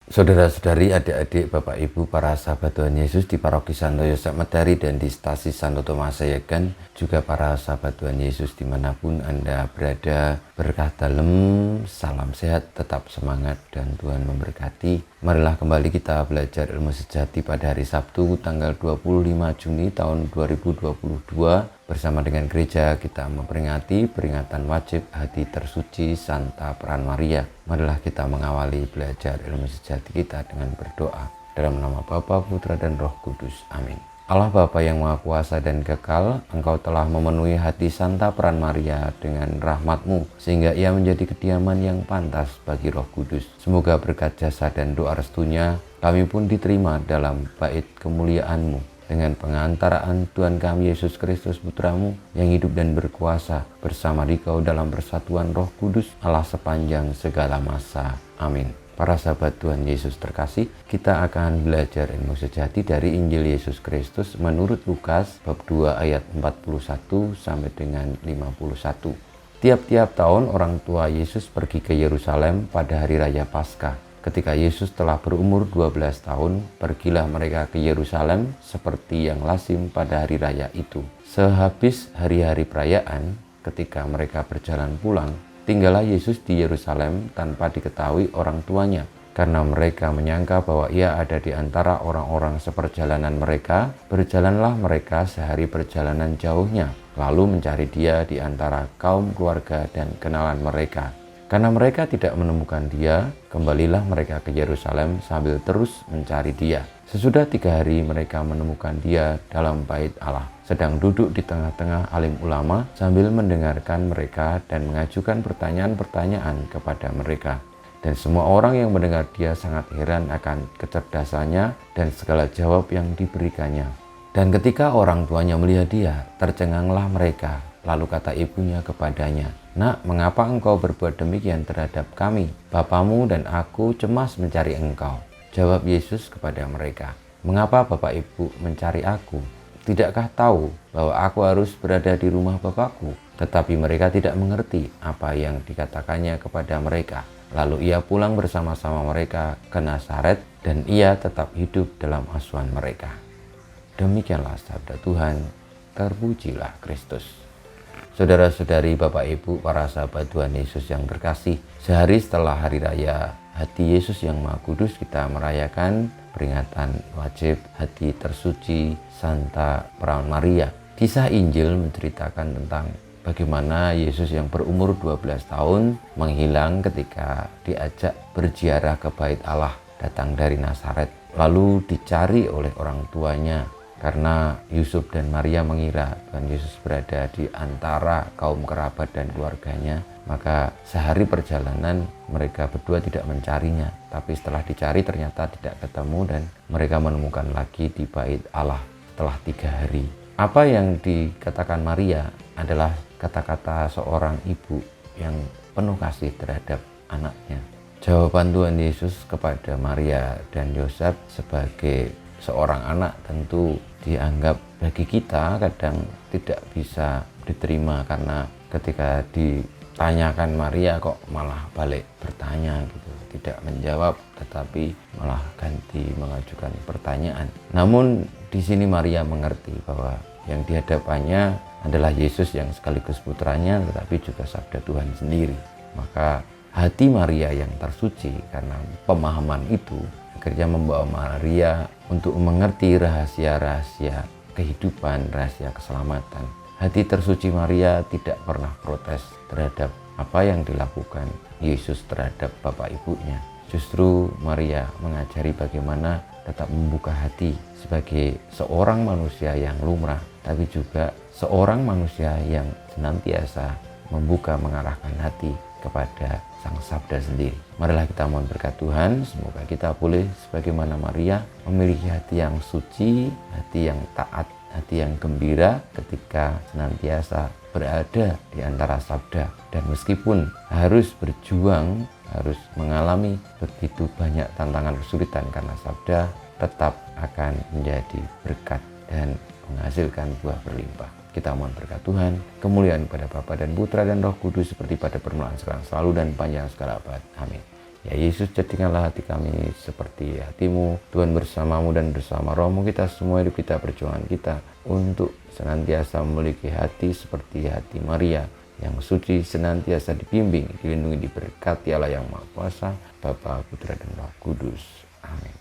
Saudara-saudari, adik-adik, Bapak Ibu, para sahabat Tuhan Yesus di Paroki Santo Yosef Medari dan di Stasi Santo Thomas Sayegan, juga para sahabat Tuhan Yesus dimanapun Anda berada, berkah dalam, salam sehat, tetap semangat dan Tuhan memberkati. Marilah kembali kita belajar ilmu sejati pada hari Sabtu tanggal 25 Juni tahun 2022. Bersama dengan gereja kita memperingati peringatan wajib hati tersuci Santa Peran Maria. Marilah kita mengawali belajar ilmu sejati kita dengan berdoa. Dalam nama Bapa, Putra, dan Roh Kudus. Amin. Allah Bapa yang Maha Kuasa dan Kekal, Engkau telah memenuhi hati Santa Peran Maria dengan rahmat-Mu, sehingga ia menjadi kediaman yang pantas bagi Roh Kudus. Semoga berkat jasa dan doa restunya, kami pun diterima dalam bait kemuliaan-Mu. Dengan pengantaraan Tuhan kami Yesus Kristus Putra-Mu yang hidup dan berkuasa bersama Dikau dalam persatuan Roh Kudus Allah sepanjang segala masa. Amin. Para sahabat Tuhan Yesus terkasih, kita akan belajar ilmu sejati dari Injil Yesus Kristus menurut Lukas bab 2 ayat 41 sampai dengan 51. Tiap-tiap tahun orang tua Yesus pergi ke Yerusalem pada hari raya Paskah. Ketika Yesus telah berumur 12 tahun, pergilah mereka ke Yerusalem seperti yang lazim pada hari raya itu. Sehabis hari-hari perayaan, ketika mereka berjalan pulang, tinggallah Yesus di Yerusalem tanpa diketahui orang tuanya. Karena mereka menyangka bahwa ia ada di antara orang-orang seperjalanan mereka, berjalanlah mereka sehari perjalanan jauhnya, lalu mencari dia di antara kaum keluarga dan kenalan mereka. Karena mereka tidak menemukan dia, kembalilah mereka ke Yerusalem sambil terus mencari dia. Sesudah 3 hari mereka menemukan dia dalam bait Allah, sedang duduk di tengah-tengah alim ulama sambil mendengarkan mereka dan mengajukan pertanyaan-pertanyaan kepada mereka. Dan semua orang yang mendengar dia sangat heran akan kecerdasannya dan segala jawab yang diberikannya. Dan ketika orang tuanya melihat dia, tercenganglah mereka. Lalu kata ibunya kepadanya, "Nak, mengapa engkau berbuat demikian terhadap kami? Bapamu dan aku cemas mencari engkau." Jawab Yesus kepada mereka, "Mengapa Bapak Ibu mencari aku? Tidakkah tahu bahwa aku harus berada di rumah Bapakku?" Tetapi mereka tidak mengerti apa yang dikatakannya kepada mereka. Lalu ia pulang bersama-sama mereka ke Nazaret dan ia tetap hidup dalam asuhan mereka. Demikianlah sabda Tuhan, terpujilah Kristus. Saudara-saudari, Bapak Ibu, para sahabat Tuhan Yesus yang terkasih, sehari setelah hari raya hati Yesus yang Maha Kudus, kita merayakan peringatan wajib hati tersuci Santa Peran Maria. Kisah Injil menceritakan tentang bagaimana Yesus yang berumur 12 tahun menghilang ketika diajak berziarah ke bait Allah, datang dari Nazaret, lalu dicari oleh orang tuanya. Karena Yusuf dan Maria mengira Tuhan Yesus berada di antara kaum kerabat dan keluarganya, maka sehari perjalanan mereka berdua tidak mencarinya. Tapi setelah dicari ternyata tidak ketemu dan mereka menemukan lagi di bait Allah setelah 3 hari. Apa yang dikatakan Maria adalah kata-kata seorang ibu yang penuh kasih terhadap anaknya. Jawaban Tuhan Yesus kepada Maria dan Yosef sebagai seorang anak tentu dianggap bagi kita kadang tidak bisa diterima, karena ketika ditanyakan Maria kok malah balik bertanya gitu, tidak menjawab tetapi malah ganti mengajukan pertanyaan. Namun di sini Maria mengerti bahwa yang dihadapannya adalah Yesus yang sekaligus putranya tetapi juga sabda Tuhan sendiri. Maka hati Maria yang tersuci karena pemahaman itu akhirnya membawa Maria untuk mengerti rahasia-rahasia kehidupan, rahasia keselamatan. Hati tersuci Maria tidak pernah protes terhadap apa yang dilakukan Yesus terhadap bapak ibunya. Justru Maria mengajari bagaimana tetap membuka hati sebagai seorang manusia yang lumrah, tapi juga seorang manusia yang senantiasa membuka, mengarahkan hati kepada Sang Sabda sendiri. Marilah kita mohon berkat Tuhan, semoga kita boleh sebagaimana Maria memiliki hati yang suci, hati yang taat, hati yang gembira ketika senantiasa berada di antara sabda. Dan meskipun harus berjuang, harus mengalami begitu banyak tantangan kesulitan karena sabda, tetap akan menjadi berkat dan menghasilkan buah berlimpah. Kita mohon berkat Tuhan, kemuliaan kepada Bapa dan Putra dan Roh Kudus seperti pada permulaan sekarang selalu dan panjang segala abad. Amin. Ya Yesus, jadikanlah hati kami seperti hatimu. Tuhan, bersamamu dan bersama rohmu kita semua hidup kita, perjuangan kita untuk senantiasa memiliki hati seperti hati Maria yang suci, senantiasa dibimbing, dilindungi, diberkati Allah yang Maha Kuasa, Bapa, Putra, dan Roh Kudus. Amin.